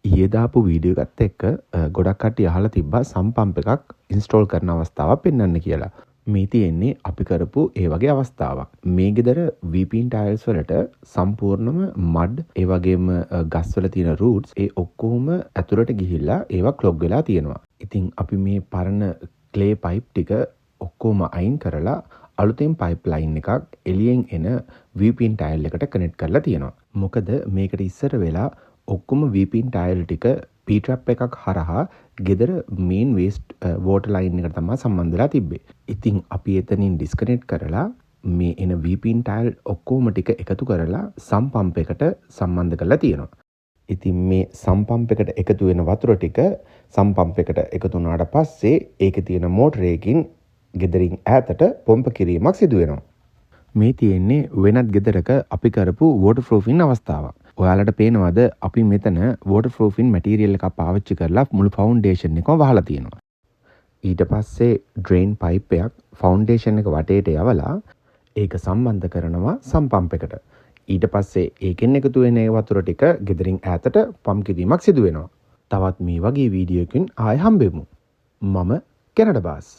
ඊයේ දාපු වීඩියෝ එකත් එක්ක ගොඩක් කට්ටිය අහලා තිබ්බා සම්පම්ප් එකක් ඉන්ස්ටෝල් කරන අවස්ථාවක් පෙන්වන්න කියලා. මේ තියෙන්නේ අපි කරපු ඒ වගේ අවස්ථාවක්. මේ ගෙදර VPN tiles වලට සම්පූර්ණම මඩ් ඒ වගේම ගස් වල තියෙන roots ඒ ඔක්කොම ඇතුළට ගිහිල්ලා ඒවා ක්ලොග් වෙලා තියෙනවා. ඉතින් අපි මේ පරණ clay pipe ටික ඔක්කොම අයින් කරලා අලුතෙන් pipeline එකක් එළියෙන් එන VPN tile එකට connect කරලා තියෙනවා. මොකද මේකට ඉස්සර වෙලා ඔක්කොම VPN tile ටික P-trap එකක් හරහා ගෙදර main waste water line එකට තමයි සම්බන්ධ වෙලා තිබ්බේ. ඉතින් අපි එතනින් disconnect කරලා මේ එන VPN tile ඔක්කොම ටික එකතු කරලා sump pump එකට සම්බන්ධ කරලා තියෙනවා. ඉතින් මේ sump pump එකට එකතු වෙන වතුර ටික sump pump එකට එකතු වුණාට පස්සේ ඒකේ තියෙන මෝටරයකින් ගෙදරින් ඈතට පොම්ප කිරීමක් සිදු වෙනවා. මේ තියෙන්නේ වෙනත් ගෙදරක අපි කරපු waterproofing අවස්ථාවක්. ඔයාලට පේනවද අපි මෙතන waterproofing material එකක් පාවිච්චි කරලා මුළු foundation එකම වහලා තියෙනවා. ඊට පස්සේ drain pipe එකක් foundation එක වටේට යවලා ඒක සම්බන්ධ කරනවා sump pump එකට. ඊට පස්සේ ඒකෙන් එකතු වෙන වතුර ටික ගෙදරින් ඈතට පම්ප් කිරීමක් සිදු වෙනවා. තවත් මේ වගේ වීඩියෝ එකකින් ආයෙ හම්බෙමු. මම කැනඩා බාස්.